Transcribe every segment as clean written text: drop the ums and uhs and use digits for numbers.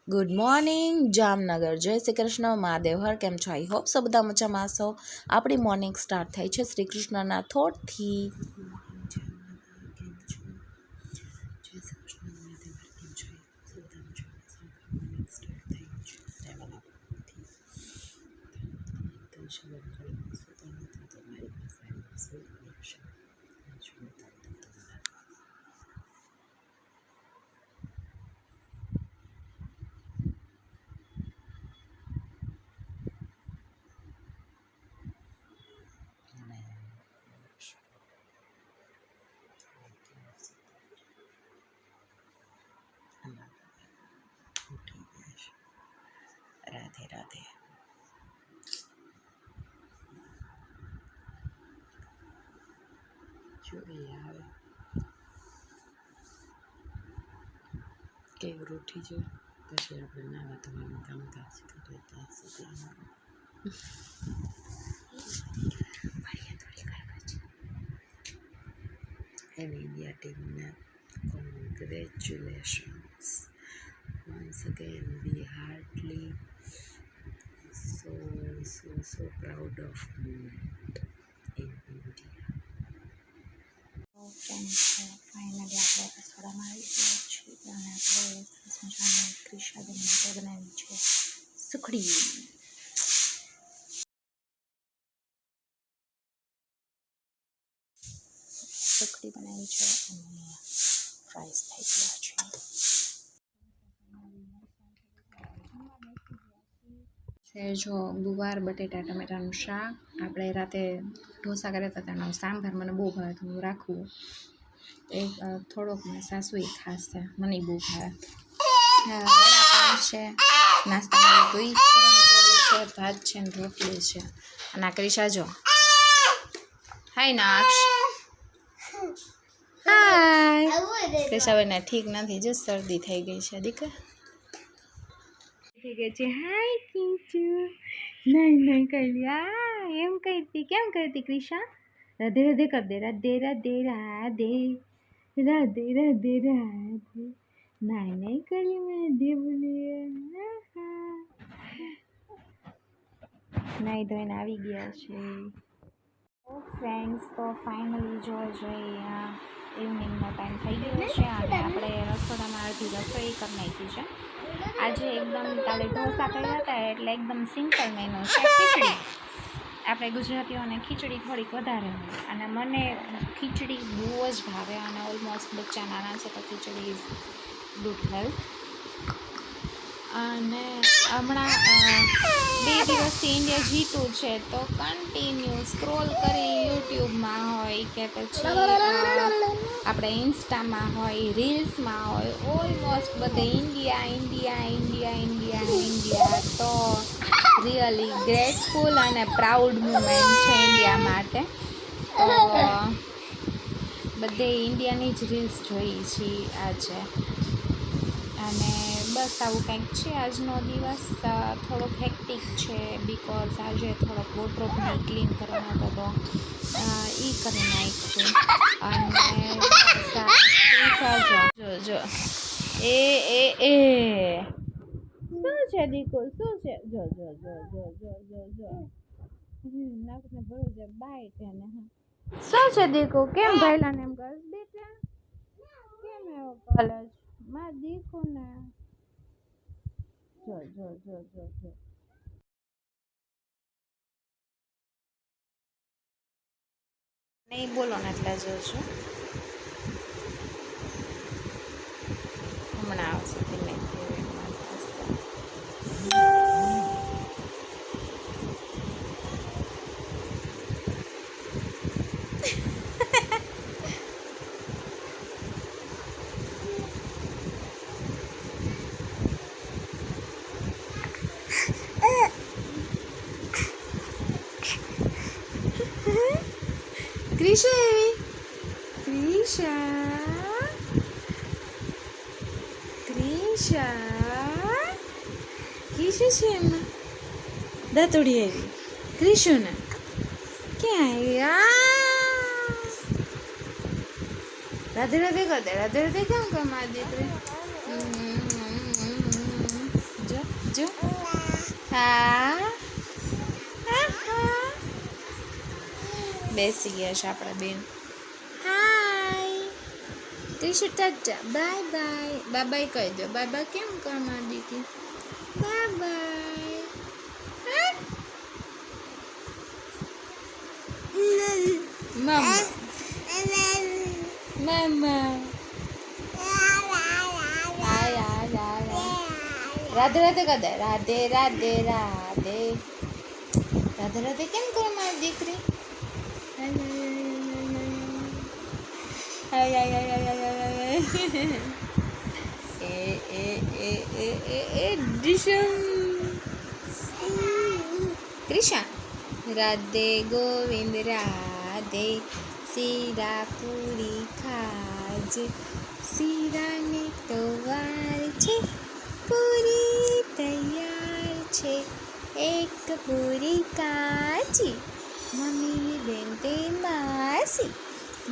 Good morning Jamnagar, જય શ્રી કૃષ્ણ, મહાદેવ હર. કેમ છો? આઈ હોપ સો બધા મજામાં હશો. આપણી મોર્નિંગ સ્ટાર્ટ થાય છે શ્રી કૃષ્ણના થોટથી. રાધે રાધે. જોઈએ હવે કેવું ઉઠી જાય પછી આપણે નાવા ધોવાનું કામકાજ કરીએ ત્યાં સુધી એની ઇન્ડિયા ટીમને congratulations once again. We heartily so proud of moment in India. Finally આપણે રસોડામાં આવી ગયા છીએ અને આપણે સરસ મજાની ક્રિશાબેન માટે બનાવી છે સુખડી. સુખડી બનાવી છે અને ફ્રાઈસ થઈ ગયા છે. જો ગુવાર બટેટા ટમેટાનું શાક. આપણે રાતે ઢોસા કર્યા હતા તેનો સાંભાર મને બહુ ભાવે તો હું રાખવું એક થોડોક ને સાસુએ ખાસ છે, મને બહુ ભાવે. વડાપાઉં છે નાસ્તામાં, તો પૂરણપોળી છે, ભાત છે ને રોટલી છે. અને આ ક્રિશા જો હાય નાક્ષ હાય. ક્રિશાબેનને ઠીક નથી, જો શરદી થઈ ગઈ છે દીકરા થઈ ગઈ છે. હાય કિંચુ નહીં કરી એમ કરતી કેમ કરતી ક્રિશા? રાધે રાધે કર દે. રાધે રાધે રાધે રાધે રાધે રાધે. નહીં કરી રાધે બોલીએ. નાઈ ધોઈને આવી ગયા છે ફ્રેન્ડ્સ. તો ફાઇનલી જોઈએ ઇવનિંગનો ટાઈમ થઈ ગયો છે અને આપણે રસોડામાં અડધી રસોઈ કરી નાખી છે. આજે એકદમ કાલે ઢોસા કર્યા હતા એટલે એકદમ સિમ્પલ મેનુ છે. ખીચડી, આપણે ગુજરાતીઓને ખીચડી થોડીક વધારે હોય અને મને ખીચડી બહુ જ ભાવે અને ઓલમોસ્ટ બચ્ચા નાના છે તો ખીચડી ઇઝ ગુડ હેલ્થ. અને હમણાં 2 દિવસથી ઇન્ડિયા જીતું છે તો કન્ટિન્યુ સ્ક્રોલ કરી યુટ્યુબમાં હોય કે પછી આપણે ઇન્સ્ટામાં હોય, રીલ્સમાં હોય, ઓલમોસ્ટ બધે India India India India India. તો રિયલી ગ્રેટફુલ અને પ્રાઉડ મુમેન્ટ છે ઇન્ડિયા માટે. તો બધે ઇન્ડિયાની જ રીલ્સ જોઈએ છીએ આજે. અને બસ આવું કંઈક છે આજનો દિવસ. થોડોક હેક્ટિક છે બિકોઝ આજે થોડોક વોર્ડરોબને ક્લીન કરવાનો હતો તો એ કરી નાખ્યું. અને જો એ શું છે દીકો, શું છે? જો નાકને ભરું છે બાઈટ એને. શું છે દીકો? કેમ ભાઈલાને એમ કર બેટા? કેમ એવો કલર માં દીકો ને? જો નહીં બોલો ને એટલે જોશું હમણાં આવશે ધીમે ક્રિશા છે એમાં દાંતોડી આવી ક્રિશુને ક્યાં આવી? રાધે રાધે કર દે. રાધે રાધે કેમ કર મારી દીકરી? બીજું હા બેસી ગયા છે આપણા બેન. Hi Trishu tata bye bye. Bye bye કહી દો. બાય બાય કેમ કર મારી દીકરી? Bye bye. મમ્મા મમ્મા રાધે રાધે કદે રાધે રાધે રાધે રાધે રાધે કેમ કરો મારી દીકરી? કૃષ્ણ રાધે ગોવિંદ રાધે શીરા પૂરી ખાજ શીરાની તો વાર છે પૂરી તૈયાર છે એક પૂરી કાચી મમ્મી બેન તે માસી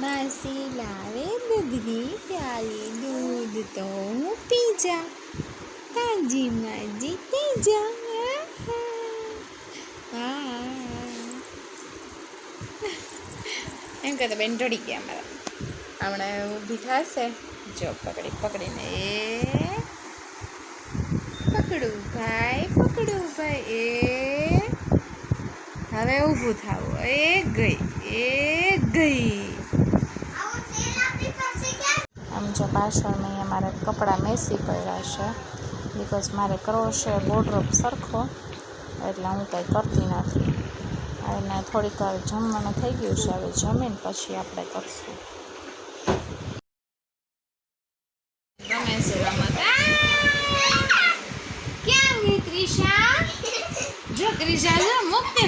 માસી લાવે દૂધની પ્યાલી દૂધ તો હું પી જા તાજી માજી પી જા. એમ કહેતા બેન ઢળી ગયા અમારા. હમણાં ઊભી થશે જો પકડીને એ પકડું ભાઈ એ હવે ઊભું થાવું એ ગઈ. આમ જો પાછળ મેં અમારે કપડાં મેસી કર્યા છે બિકોઝ મારે કરવો છે બોર્ડર સરખો એટલે હું કંઈ કરતી નથી. અને થોડીક વાર જમવાનું થઈ ગયું છે હવે જમીને પછી આપણે કરશું. ગમે છે રમત. ક્યાં ગઈ ક્રિશા? જો ક્રિશા જો મૂકને.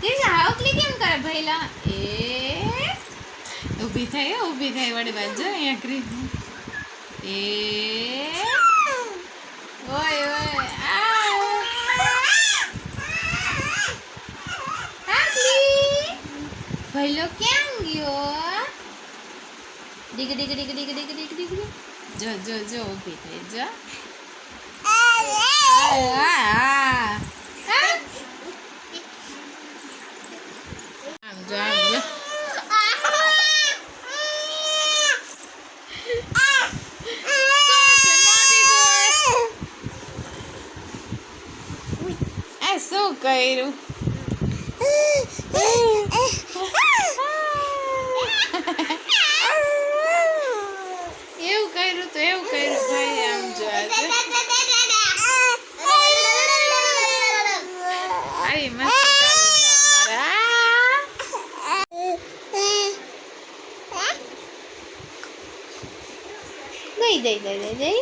ક્રિશા હાવકલી કેમ કરે ભઈલા? એ ઊભી થાય વળી બાજુ જો અહીંયા ક્રિશા એ ઓય ભઈલો ક્યાં ગયો? ડીગ જો ઊભી થઈ જો. આમ જો શું કર્યું? એવું કર્યું ભાઈ. આમ જો આવી મસ્ત દઈ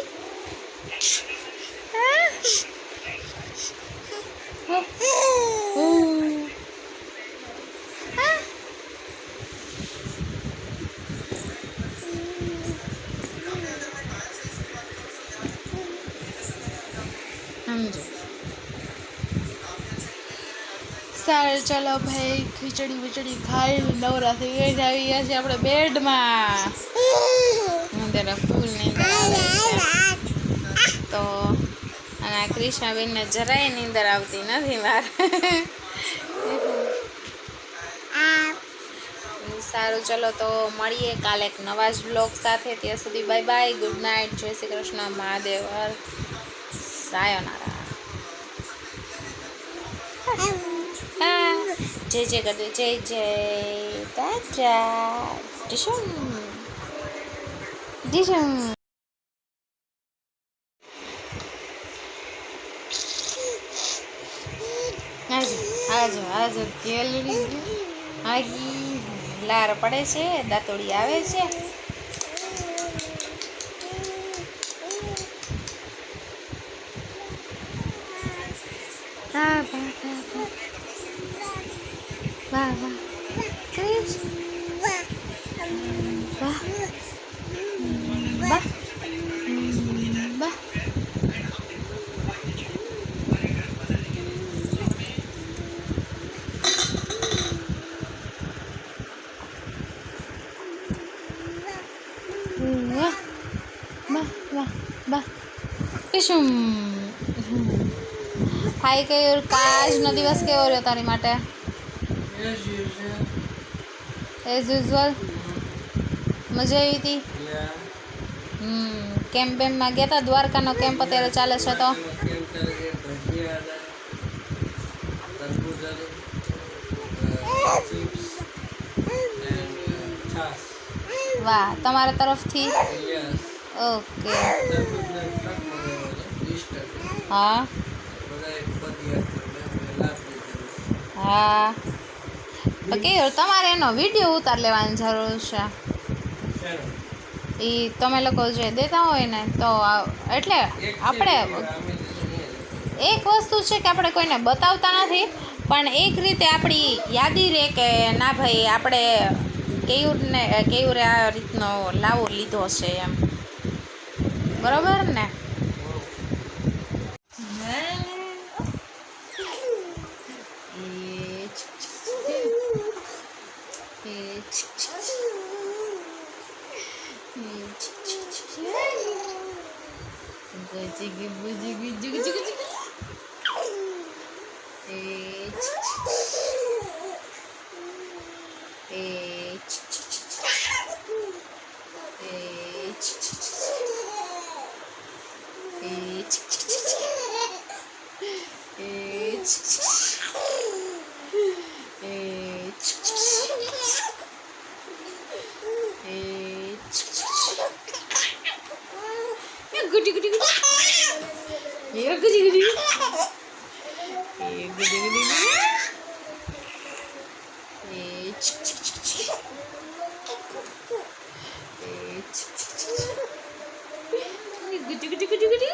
સારું ચલો ભાઈ ખીચડી ખાઈ નવરા થઈ ગઈ આવી ગયા છે આપણે બેડમાં. અંદર ફૂલ નીંદર આવે છે તો અને આ ક્રિષ્નાબેનને જરાય નીંદર આવતી નથી મારે. સારું ચલો તો મળીએ કાલે એક નવા જ બ્લોગ સાથે. ત્યાં સુધી બાય બાય, ગુડ નાઇટ, જય શ્રી કૃષ્ણ, મહાદેવ હર, સાયોનારા. જય જય કરજો, જય જય ટાટા ડિશુમ ડિશુમ. આજો કેલરી આગી લાર પડે છે, દાંતોડી આવે છે. વાહ વાહ ક્રિશ, વાહ વાહ વાહ વાહ. વાહ વાહ વાહ. બા શું હાય કયું આજનો દિવસ કેવો રહ્યો તારી માટે? એઝ યુઝ્યુઅલ મજા આવી હતી. કેમ્પ બેમ્પમાં ગયા હતા? દ્વારકાનો કેમ્પ અત્યારે ચાલે છે તો વાહ, તમારા તરફથી ઓકે. હા હા ઓકે, તમારે એનો વિડીયો ઉતાર લેવાની જરૂર છે. એ તમે લોકો જે દેતા હોય ને તો એટલે આપણે એક વસ્તુ છે કે આપણે કોઈને બતાવતા નથી, પણ એક રીતે આપણી યાદી રહે કે ના ભાઈ આપણે કેયુરે આ રીતનો લાવો લીધો છે એમ. બરોબર ને? Goody goody goody. Yeah, goody goody. Yeah, goody goody goody. Yeah, goody goody goody goody.